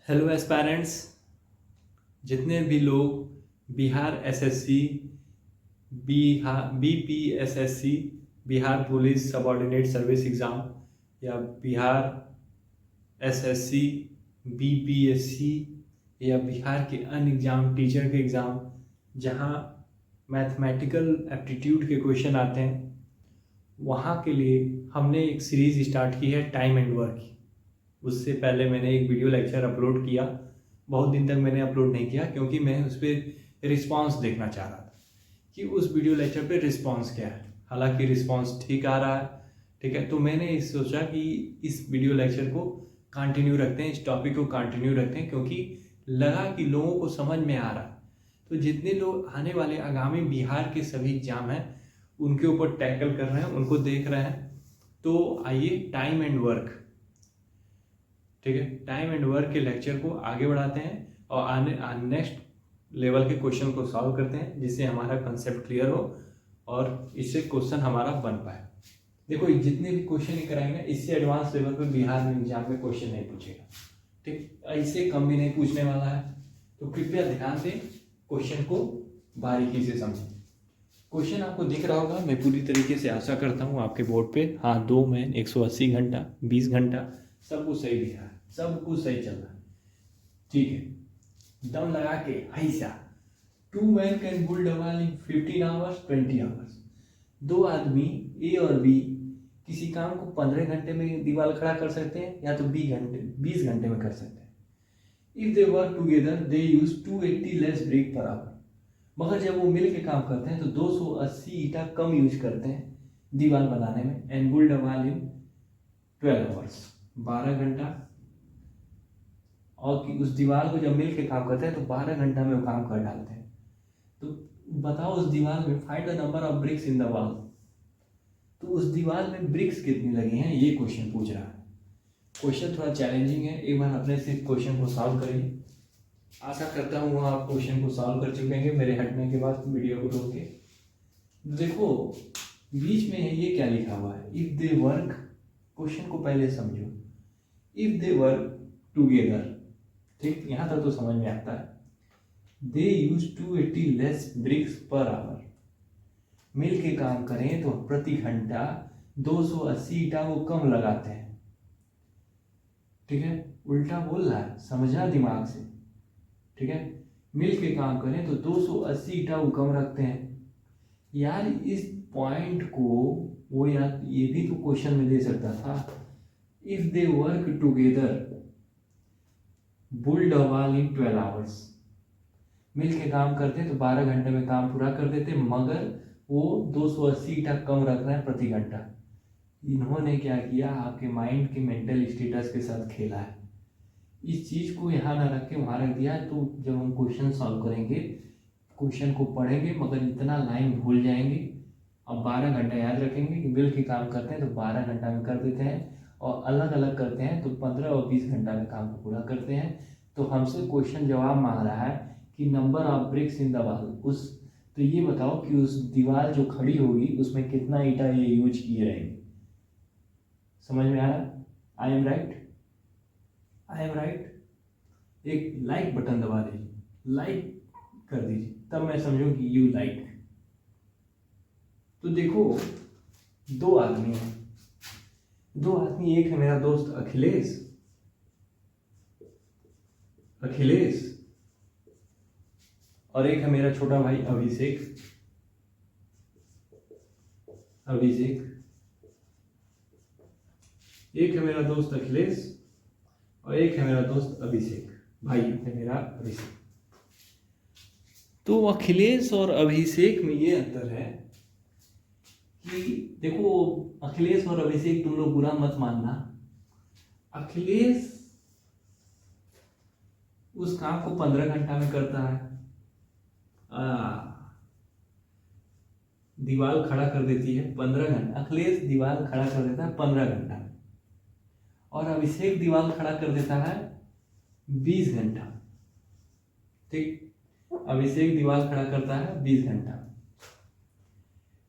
Hello aspirants, जितने भी लोग Bihar SSC, BPSSC, Bihar police subordinate service exam या बिहार एसएससी, बीपीएससी या बिहार के अन्य एग्ज़ाम, टीचर के एग्ज़ाम जहां मैथमेटिकल एप्टीट्यूड के क्वेश्चन आते हैं, वहां के लिए हमने एक सीरीज़ स्टार्ट की है टाइम एंड वर्क की। उससे पहले मैंने एक वीडियो लेक्चर अपलोड किया, बहुत दिन तक मैंने अपलोड नहीं किया क्योंकि मैं उस पर रिस्पॉन्स देखना चाह रहा था कि उस वीडियो लेक्चर पे रिस्पॉन्स क्या है। हालांकि रिस्पॉन्स ठीक आ रहा है, ठीक है। तो मैंने सोचा कि इस वीडियो लेक्चर को कंटिन्यू रखते हैं, इस टॉपिक को कंटिन्यू रखते हैं, क्योंकि लगा कि लोगों को समझ में आ रहा है। तो जितने लोग आने वाले आगामी बिहार के सभी एग्जाम हैं उनके ऊपर टैकल कर रहे हैं, उनको देख रहे हैं। तो आइए टाइम एंड वर्क, ठीक है, टाइम एंड वर्क के लेक्चर को आगे बढ़ाते हैं और आने नेक्स्ट लेवल के क्वेश्चन को सॉल्व करते हैं, जिससे हमारा कंसेप्ट क्लियर हो और इससे क्वेश्चन हमारा बन पाए। देखो, जितने भी क्वेश्चन ही कराएंगे, इससे एडवांस लेवल पे बिहार में एग्जाम में क्वेश्चन नहीं पूछेगा, ठीक, इससे कम भी नहीं पूछने वाला है। तो कृपया ध्यान दें, क्वेश्चन को बारीकी से समझें। क्वेश्चन आपको दिख रहा होगा, मैं पूरी तरीके से आशा करता हूँ आपके बोर्ड पे। हाँ, 2 मैन 180 घंटा 20 घंटा सब कुछ सही दिख रहा है, सब कुछ सही चल रहा है, ठीक है। दम लगा के ऐसा 2 man can built a wall in 15 hours 20 hours. 2 आदमी ए और बी किसी काम को 15 घंटे में दीवार खड़ा कर सकते हैं या तो 20 घंटे में कर सकते हैं। If they work together they use 280 less brick per hour. मगर जब वो मिल के काम करते हैं तो 280 ईटा कम यूज करते हैं दीवार बनाने में। And built a wall in 12 hours, 12 घंटा। और कि उस दीवार को जब मिल के काम करते हैं तो 12 घंटा में वो काम कर डालते हैं। तो बताओ उस दीवार में find the number of BRICS in the wall. तो उस दीवार में ब्रिक्स कितनी लगी हैं, ये क्वेश्चन पूछ रहा है। क्वेश्चन थोड़ा चैलेंजिंग है, एक बार अपने से क्वेश्चन को सॉल्व करिए। आशा करता हूँ आप क्वेश्चन को सॉल्व कर चुके हैं मेरे हटने के बाद वीडियो को रोक के। देखो बीच में है ये क्या लिखा हुआ है, इफ दे वर्क। क्वेश्चन को पहले समझो, इफ दे वर्क टुगेदर, ठीक, यहाँ तक तो समझ में आता है। They use 280 less bricks per hour. मिल के काम करें तो प्रति घंटा 280 ईटा वो कम लगाते हैं, ठीक है। उल्टा बोल रहा है, समझा दिमाग से, ठीक है। मिल के काम करें तो 280 ईटा वो कम रखते हैं। यार इस पॉइंट को वो, यार ये भी तो क्वेश्चन में दे सकता था। If they work together build a wall in 12 hours. मिल के काम करते तो 12 घंटे में काम पूरा कर देते, मगर वो 280 ईटा कम रख रहे हैं प्रति घंटा। इन्होंने क्या किया, आपके माइंड के मेंटल स्टेटस के साथ खेला है। इस चीज को यहाँ ना रख के वहाँ रख दिया। तो जब हम क्वेश्चन सॉल्व करेंगे, क्वेश्चन को पढ़ेंगे मगर इतना लाइन भूल जाएंगे। अब 12 घंटा याद रखेंगे कि मिल के काम करते हैं तो 12 घंटा में कर देते हैं, और अलग अलग करते हैं तो 15 और 20 घंटा में काम को पूरा करते हैं। तो हमसे क्वेश्चन जवाब मांग रहा है कि number of BRICS in the wall. उस तो ये बताओ कि उस दीवार जो खड़ी होगी उसमें कितना ईटा ये यूज किए रहेंगे। समझ में आ रहा? I am right, I am right. एक लाइक बटन दबा दीजिए, लाइक कर दीजिए, तब मैं समझूं कि यू लाइक। तो देखो 2 आदमी हैं, 2 आदमी, एक है मेरा दोस्त अखिलेश, और एक है मेरा छोटा भाई अभिषेक। एक है मेरा दोस्त अखिलेश और एक है मेरा दोस्त अभिषेक, भाई है मेरा अभिषेक। तो अखिलेश और अभिषेक में ये अंतर है कि देखो, अखिलेश और अभिषेक, तुम लोग बुरा मत मानना, अखिलेश उस काम को 15 घंटा में करता है, दीवार खड़ा कर देती है 15 घंटा। अखिलेश दीवार खड़ा कर देता है 15 घंटा में, और अभिषेक दीवार खड़ा कर देता है 20 घंटा, ठीक। अभिषेक दीवार खड़ा करता है 20 घंटा।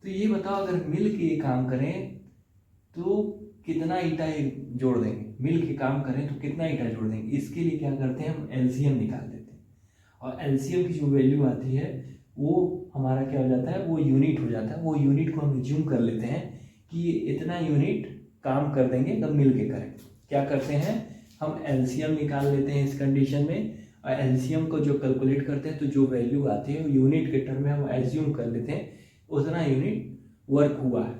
तो ये बताओ, अगर मिल के काम करें तो कितना ईटा जोड़ देंगे। मिल के काम करें तो कितना ईटा जोड़ देंगे। इसके लिए क्या करते हैं, हम एलसीएम निकाल देते हैं, और एलसीएम की जो वैल्यू आती है वो हमारा क्या हो जाता है, वो यूनिट हो जाता है। वो यूनिट को हम एज्यूम कर लेते हैं कि ये इतना यूनिट काम कर देंगे तब मिल के करें। क्या करते हैं, हम एलसीएम निकाल लेते हैं इस कंडीशन में, और एलसीएम को जो कैलकुलेट करते हैं तो जो वैल्यू आती है यूनिट के टर्म में हम एज्यूम कर लेते हैं उतना यूनिट वर्क हुआ है।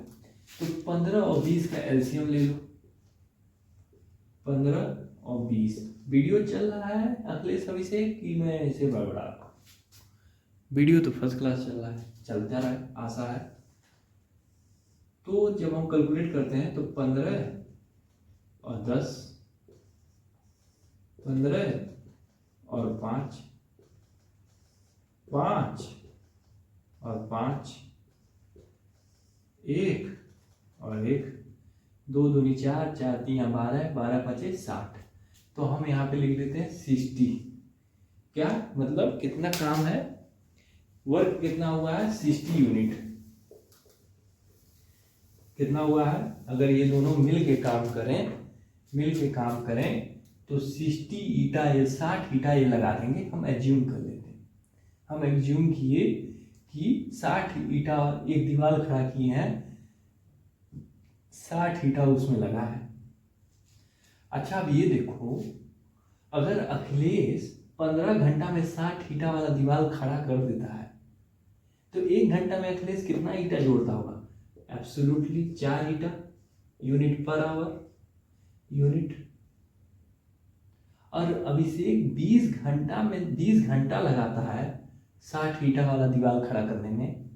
तो 15 और 20 का एलसीएम ले लो, 15 और 20। वीडियो चल रहा है अखिलेश अभिषेक कि मैं ऐसे बड़बड़ा रहा हूँ? वीडियो तो फर्स्ट क्लास चल रहा है, चलता रहा है, आशा है। तो जब हम कैलकुलेट करते हैं तो 15 और 10, 15 और 5, 5 और 5, 1 और 1, 2 दूनी 4, 4 3 12, 12 5 60। तो हम यहाँ पे लिख देते हैं 60। क्या मतलब कितना काम है, वर्क कितना हुआ है, 60 यूनिट कितना हुआ है। अगर ये दोनों मिल के काम करें तो 60 ईटा ये 60 ईटा ये लगा देंगे। हम एज्यूम कर लेते हैं, हम एज्यूम किए कि 60 ईटा एक दीवार खड़ा किए हैं, 60 ईटा उसमें लगा है। अच्छा अब ये देखो, अगर अखिलेश 15 घंटा में 60 ईटा वाला दीवार खड़ा कर देता है तो 1 घंटा में अखिलेश कितना ईटा जोड़ता होगा, एब्सोल्युटली 4 ईटा, यूनिट पर आवर यूनिट। और अभिषेक 20 घंटा लगाता है 60 ईटा वाला दीवार खड़ा करने में,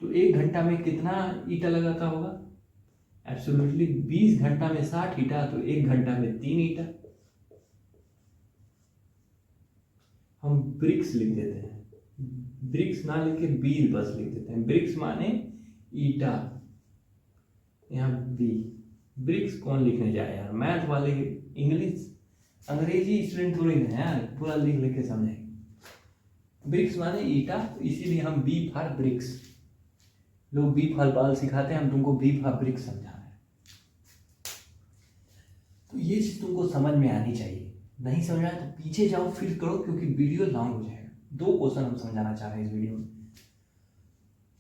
तो 1 घंटा में कितना ईटा लगाता होगा, एब्सोल्युटली 20 घंटा में 60 ईटा, तो 1 घंटा में 3 ईटा। हम ब्रिक्स लिख देते हैं, ब्रिक्स ना लिख के बी बस लिख देते हैं। ब्रिक्स माने ईटा, यहाँ बी। ब्रिक्स कौन लिखने जाए यार, मैथ वाले इंग्लिश अंग्रेजी स्टूडेंट थोड़ी ना यार, पूरा लिख लिख के समझेंगे। ब्रिक्स माने ईटा, तो इसीलिए हम बी फॉर ब्रिक्स। लोग बी फॉर बाल सिखाते हैं, हम तुमको बी फॉर ब्रिक्स समझा रहे हैं। तो ये चीज तुमको समझ में आनी चाहिए। नहीं समझ आया तो पीछे जाओ फिर करो, क्योंकि वीडियो लॉन्ग हो जाएगा। 2 क्वेश्चन हम समझाना चाह रहे हैं इस वीडियो में।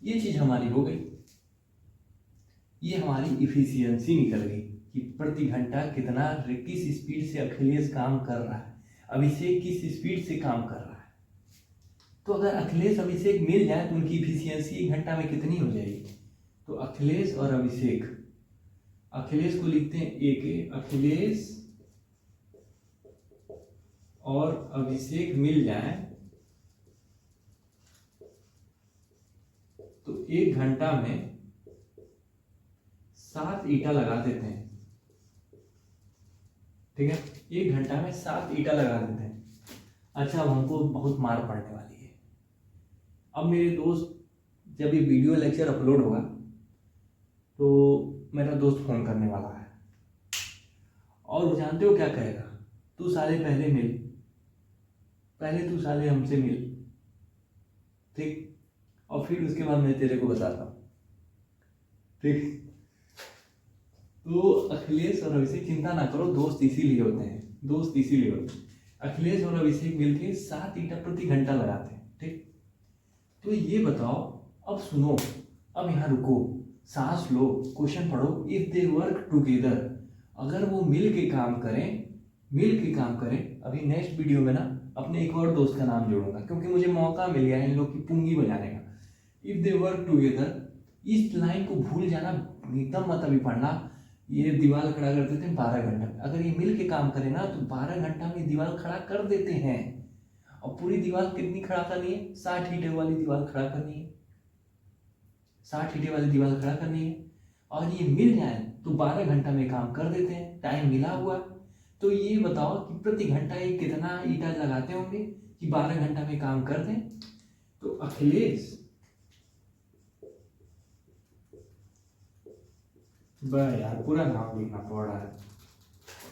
ये चीज हमारी हो गई, ये हमारी इफिशियंसी निकल गई कि प्रति घंटा कितना किस स्पीड से अखिलेश काम कर रहा है, अभिषेक किस स्पीड से काम कर रहा है। तो अगर अखिलेश अभिषेक मिल जाए तो उनकी इफिशियंसी 1 घंटा में कितनी हो जाएगी। तो अखिलेश और अभिषेक, अखिलेश को लिखते हैं एक, अखिलेश और अभिषेक मिल जाए तो 1 घंटा में 7 ईटा लगा देते हैं। ठीक है, 1 घंटा में 7 ईटा लगा देते हैं। अच्छा, अब हमको बहुत मार पड़ने वाली है। अब मेरे दोस्त, जब ये वीडियो लेक्चर अपलोड होगा तो मेरा दोस्त फोन करने वाला है, और वो जानते हो क्या कहेगा, तू साले पहले मिल, पहले तू साले हमसे मिल, ठीक, और फिर उसके बाद मैं तेरे को बताता हूँ, ठीक। तो अखिलेश और अभिषेक, चिंता ना करो, दोस्त इसीलिए होते हैं, दोस्त इसीलिए होते हैं। अखिलेश और अभिषेक मिलके 7 ईटा प्रति घंटा लगाते हैं, ठीक। तो ये बताओ, अब सुनो, अब यहाँ रुको, सांस लो, क्वेश्चन पढ़ो। इफ दे वर्क टुगेदर, अगर वो मिल के काम करें, अभी नेक्स्ट वीडियो में ना अपने एक और दोस्त का नाम जोड़ूंगा, क्योंकि मुझे मौका मिल गया इन लोग की पुंगी बजाने का। इफ दे वर्क टुगेदर, इस लाइन को भूल जाना, एकदम मत अभी पढ़ना। ये दीवार खड़ा करते थे 12 घंटा में, अगर ये मिल के काम करे ना तो 12 घंटा में दीवार खड़ा कर देते हैं। और पूरी दीवार कितनी खड़ा करनी है, 60 ईटे वाली दीवार खड़ा करनी है, 60 ईटे वाली दीवार खड़ा करनी है। और ये मिल जाए तो 12 घंटा में काम कर देते हैं, टाइम मिला हुआ। तो ये बताओ कि प्रति घंटा ये कितना ईटा लगाते होंगे कि 12 घंटा में काम कर दें। तो अखिलेश, यार पूरा नाम लिखना पड़ रहा है,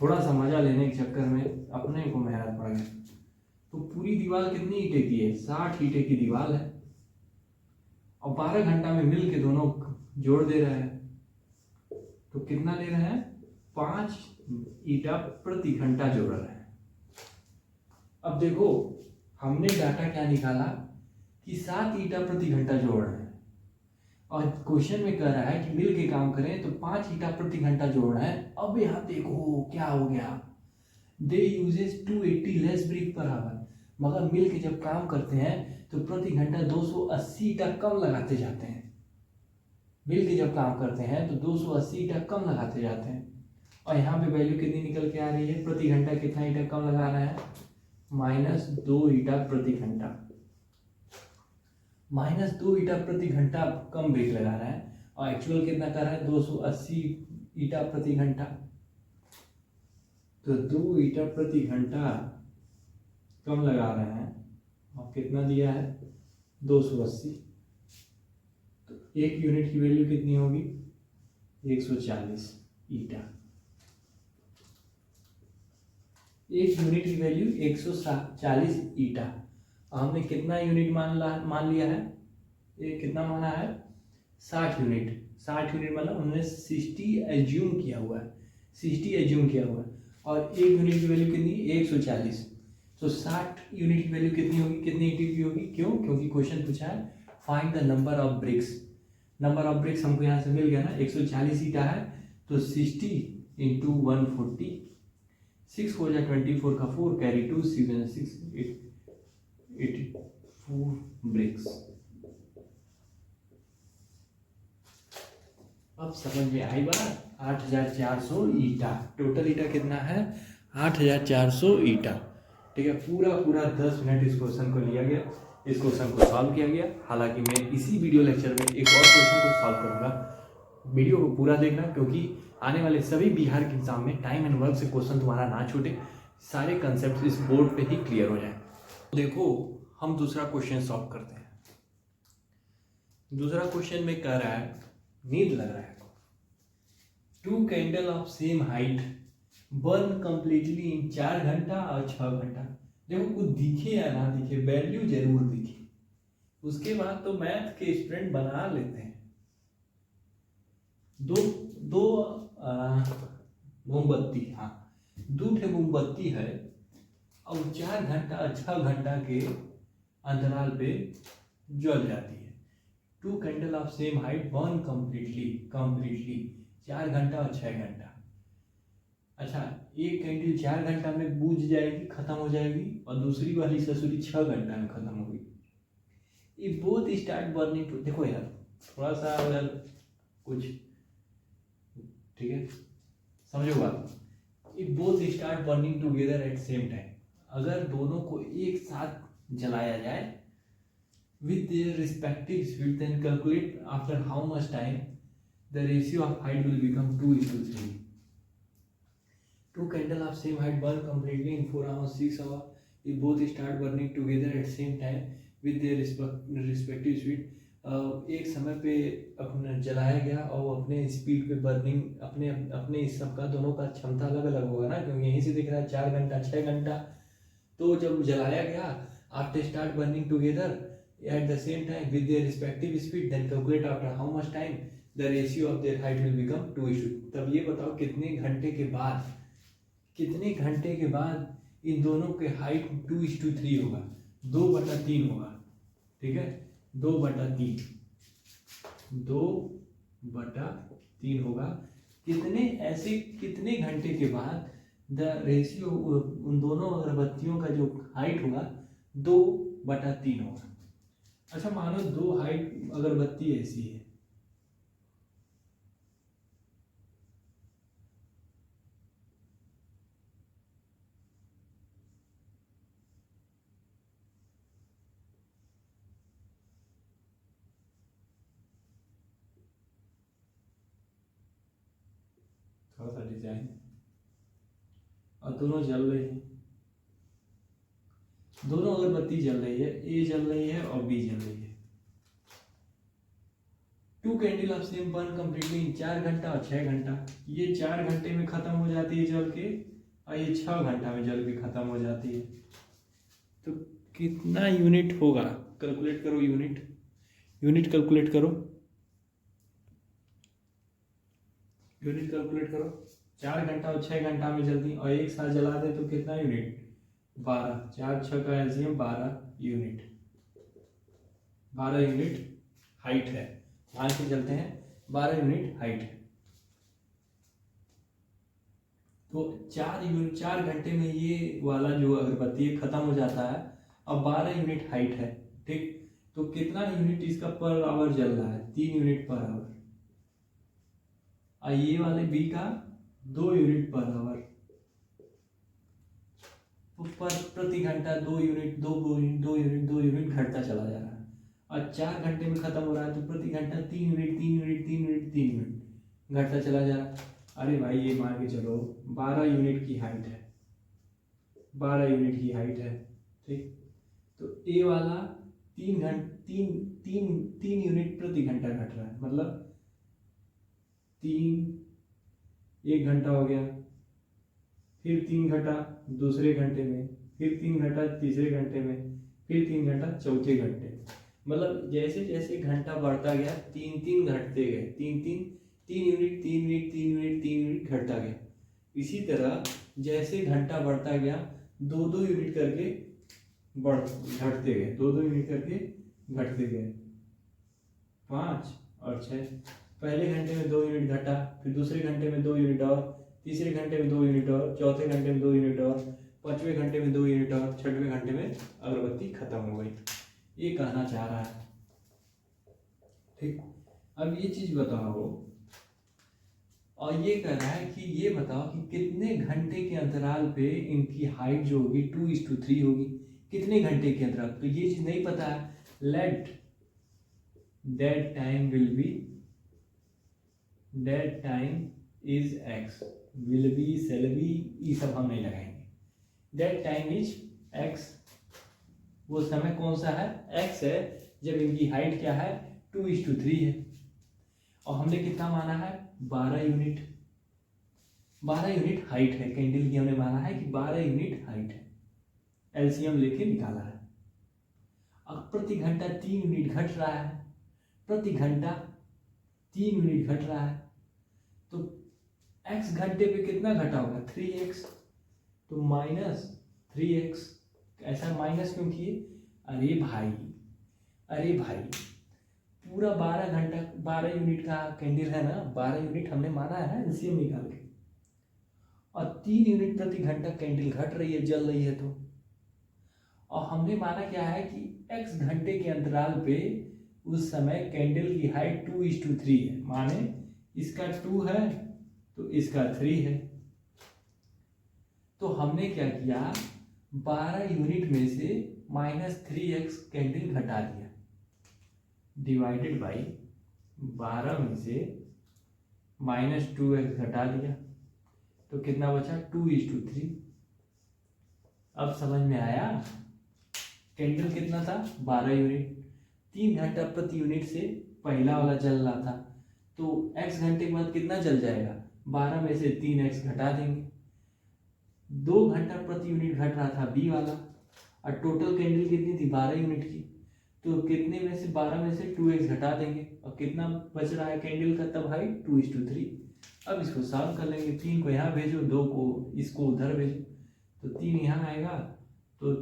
थोड़ा सा मजा लेने के चक्कर में अपने को मेहनत पड़ गई। तो पूरी दीवार कितनी ईटे की है, 60 ईटे की दीवार है, और 12 घंटा में मिल के दोनों जोड़ दे रहे हैं। तो कितना ले रहे हैं, 5 ईटा प्रति घंटा जोड़ रहे हैं। अब देखो हमने डाटा क्या निकाला कि 7 ईटा प्रति घंटा जोड़ रहे हैं, और क्वेश्चन में कह रहा है कि मिल के काम करें तो 5 ईटा प्रति घंटा जोड़ रहे हैं। अब यहाँ देखो क्या हो गया, they uses 280 less brick per hour, मगर मिल के जब काम करते हैं तो प्रति घंटा 280 ईटा कम लगाते जाते हैं। मिल के जब काम करते हैं तो 280 ईटा कम लगाते जाते हैं, और यहाँ पे वैल्यू कितनी निकल के आ रही है, प्रति घंटा कितना ईटा कम लगा रहा है, -2 ईटा प्रति घंटा, -2 ईटा प्रति घंटा कम ब्रेक लगा रहा है, और एक्चुअल कितना कर रहा है, 280 ईटा प्रति घंटा। तो 2 ईटा प्रति घंटा कम लगा रहे हैं, और कितना दिया है, 280। तो एक यूनिट की वैल्यू कितनी होगी, 140 ईटा। एक यूनिट की वैल्यू 140 ईटा। हमने कितना यूनिट मान लिया है, ये कितना माना है, 60 यूनिट। 60 यूनिट मतलब हमने 60 एज्यूम किया हुआ है, 60 एज्यूम किया हुआ है, और एक यूनिट की वैल्यू कितनी, 140। तो 60 यूनिट की वैल्यू कितनी होगी, कितनी ईटी की होगी, क्यों, क्योंकि क्वेश्चन पूछा है find the number of BRICS. Number of BRICS हमको यहाँ से मिल गया ना, 140 ईटा है, तो 60 इंटू 140, 6 हो जाए 24 का 4, कैरी 2, 7 6 84 ब्रिक्स। अब समझ में आई बात, 8400 ईटा, टोटल ईटा कितना है, 8400 ईटा। ठीक है, पूरा 10 मिनट इस क्वेश्चन को लिया गया, इस क्वेश्चन को सॉल्व किया गया। हालांकि मैं इसी वीडियो लेक्चर में एक और क्वेश्चन को सॉल्व करूंगा, वीडियो को पूरा देखना, क्योंकि आने वाले सभी बिहार के एग्जाम में टाइम एंड वर्क से क्वेश्चन तुम्हारा ना छूटे, सारे कंसेप्ट इस बोर्ड पे ही क्लियर हो जाए। देखो हम दूसरा क्वेश्चन सॉल्व करते हैं। दूसरा क्वेश्चन में कह रहा है, नींद लग रहा है, 2 candle of same height burn completely in 4 घंटा और 6 घंटा। देखो कुछ दिखे या ना दिखे, वैल्यू जरूर दिखे, उसके बाद तो मैथ के स्टूडेंट बना लेते हैं। दो मोमबत्ती, हाँ 2 ठे मोमबत्ती है, और 4 घंटा और 6 घंटा के अंतराल पे जल जाती है। 2 candle of same height burn completely 4 घंटा और 6 घंटा। अच्छा, एक कैंडल 4 घंटा में बुझ जाएगी, खत्म हो जाएगी, और दूसरी वाली ससुरी 6 घंटा में खत्म होगी। ये बोथ स्टार्ट बर्निंग। देखो यार थोड़ा सा अगर कुछ, ठीक है समझो बात, ये both start burning together at same time. अगर दोनों को एक साथ जलाया जाए with their respective speed, then calculate after how much time the ratio of height will become 2:3. 2 candle of same height burn completely in 4 hours 6 hours. If both start burning together at same time with their respective speed, एक समय पे अपना जलाया गया और अपने speed पे burning, अपने इस सब का दोनों का क्षमता अलग अलग होगा ना, क्योंकि यहीं से दिख रहा है 4 घंटा 6 घंटा। तो जब जलाया गया, after start burning together at the same time with their respective speed, then calculate after how much time the ratio of their height will become 2:3. तब ये बताओ कितने घंटे के बाद इन दोनों के हाइट 2:3 होगा, 2/3 होगा। ठीक है, 2/3 होगा। कितने घंटे के बाद द रेशियो उन दोनों अगरबत्तियों का जो हाइट होगा 2/3 होगा। अच्छा मानो 2 हाइट अगरबत्ती ऐसी है, थोड़ा सा डिजाइन, और दोनों जल रही है, दोनों अगरबत्ती जल रही है, ए जल रही है और बी जल रही है। 2 candle of same burn completely in 4 घंटा और 6 घंटा। ये 4 घंटे में खत्म हो जाती है जल के, और ये 6 घंटा में जल के खत्म हो जाती है। तो कितना यूनिट होगा, कैलकुलेट करो, यूनिट कैलकुलेट करो, 4 घंटा और 6 घंटा में जल्दी, और एक साथ जला दे तो कितना यूनिट, 12, 4 6 का एलसीएम 12 यूनिट, 12 यूनिट हाइट है, मान के चलते हैं 12 यूनिट हाइट है। तो 4 घंटे में ये वाला जो अगरबत्ती खत्म हो जाता है, अब 12 यूनिट हाइट है, ठीक। तो कितना यूनिट इसका पर आवर जल रहा है, 3 यूनिट पर आवर, और ये वाले बी का 2 यूनिट पर आवर, तो प्रति घंटा 2 यूनिट 2 यूनिट 2 यूनिट 2 यूनिट घटता चला जा रहा है, और 4 घंटे में खत्म हो रहा है, तो प्रति घंटा 3 यूनिट 3 यूनिट 3 यूनिट 3 यूनिट घटता चला जा रहा है। अरे भाई ये मान के चलो 12 यूनिट की हाइट है, 12 यूनिट की हाइट है, ठीक। तो ए वाला 3 यूनिट प्रति घंटा घट रहा है, मतलब 3 1 घंटा हो गया, फिर 3 घंटा दूसरे घंटे में, फिर 3 घंटा तीसरे घंटे में, फिर 3 घंटा चौथे घंटे, मतलब जैसे जैसे घंटा बढ़ता गया 3 घटते गए, 3 यूनिट 3 यूनिट 3 यूनिट 3 यूनिट घटता गया। इसी तरह जैसे घंटा बढ़ता गया 2 यूनिट करके घटते गए, 2 यूनिट करके घटते गए, 5 और 6। पहले घंटे में 2 यूनिट घटा, फिर दूसरे घंटे में 2 यूनिट और, तीसरे घंटे में 2 यूनिट और, चौथे घंटे में 2 यूनिट और, 5वें घंटे में 2 यूनिट और, 6वें घंटे में अगरबत्ती खत्म हो गई। ये कहना चाह रहा है, ठीक। अब ये चीज बताओ, और ये कह रहा है कि ये बताओ कि कितने घंटे के अंतराल पे इनकी हाइट जो होगी 2:3 होगी, कितने घंटे के अंतराल। तो ये चीज नहीं पता है, let that time will be, that time is x, will be shall be ये सब हम नहीं लगाएंगे, दैट टाइम इज एक्स, वो समय कौन सा है, एक्स है, जब इनकी हाइट क्या है 2:3 है, और हमने कितना माना है 12 यूनिट, 12 यूनिट हाइट है कैंडल की, हमने माना है कि 12 यूनिट हाइट है, एलसीएम लेके निकाला है। अब प्रति घंटा 3 यूनिट घट रहा है, प्रति घंटा 3 यूनिट घट रहा है, तो x घंटे पे कितना घटा होगा 3x, तो -3x, ऐसा माइनस क्यों किए, अरे भाई पूरा 12 घंटा 12 यूनिट का कैंडल है ना, 12 यूनिट हमने माना है ना एलसीएम निकाल के, और 3 यूनिट प्रति घंटा कैंडल घट रही है, जल रही है, तो और हमने माना क्या है कि x घंटे के अंतराल पे उस समय कैंडल की हाइट 2:3 है, माने इसका 2 है तो इसका 3 है, तो हमने क्या किया 12 यूनिट में से -3x कैंडल घटा दिया, डिवाइडेड बाई 12 में से -2x घटा दिया, तो कितना बचा 2:3। अब समझ में आया, कैंडल कितना था 12 यूनिट, 3 घंटा प्रति यूनिट से पहला वाला जल रहा था, तो x घंटे के बाद कितना जल जाएगा, 12 में से 3x घटा देंगे, 2 घंटा प्रति यूनिट घट रहा था बी वाला, और टोटल कैंडल कितनी थी 12 यूनिट की, तो कितने में से 12 में से 2x घटा देंगे, और कितना बच रहा है कैंडल का तब हाइट 2:3। अब इसको सॉल्व कर लेंगे, 3 को यहाँ भेजो, 2 को इसको उधर भेजो, तो 3 यहाँ आएगा, तो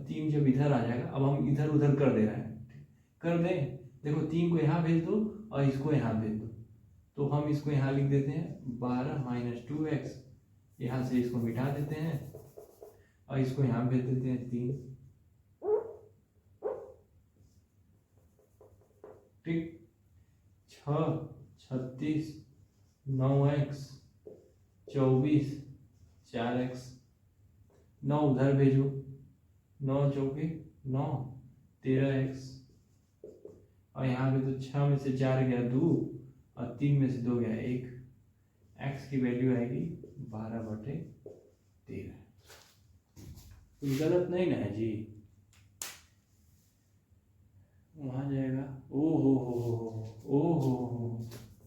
3 जब इधर आ जाएगा, अब हम इधर उधर कर दे रहे हैं, कर दें, देखो 3 को यहाँ भेज दो और इसको यहाँ भेज दो, तो हम इसको यहाँ लिख देते हैं 12 - 2x, यहाँ से इसको मिटा देते हैं और इसको यहाँ भेज देते हैं 3, ठीक। 6 36 9x 24 4x, 9 उधर भेजो, 9 चौके 9 13x, और यहाँ पे तो 6 में से 4 गया 2 और 3 में से 2 गया 1, x की वैल्यू आएगी 12/13। कुछ गलत नहीं ना है जी, वहाँ जाएगा ओ हो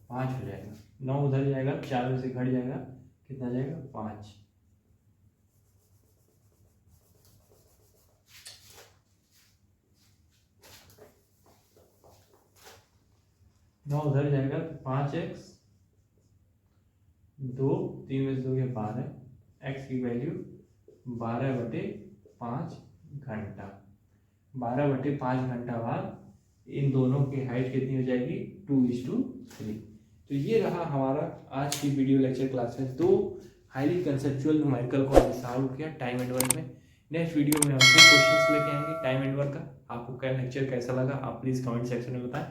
5 हो जाएगा, 9 उधर जाएगा, 4 में से घट जाएगा, कितना जाएगा 5, 9 उधर जाएगा, 5x 2 3 में से 2 गया 12, एक्स की वैल्यू 12/5 घंटा। 12/5 घंटा बाद इन दोनों की हाइट कितनी हो जाएगी, 2:3। तो ये रहा हमारा आज की video lecture classes, 2 highly conceptual numerical को हमने सॉल्व किया टाइम एंड वर्क में। नेक्स्ट वीडियो में हम फिर क्वेश्चंस लेके आएंगे टाइम एंड वर्क का। आपको क्या लेक्चर कैसा लगा आप प्लीज़ कमेंट सेक्शन में बताएं।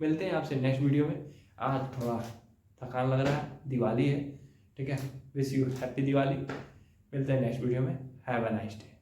मिलते हैं आपसे नेक्स्ट वीडियो में। आज थोड़ा थकान लग रहा है, दिवाली है, ठीक है। Wish you happy Diwali. मिलते हैं नेक्स्ट वीडियो में। Have a nice day.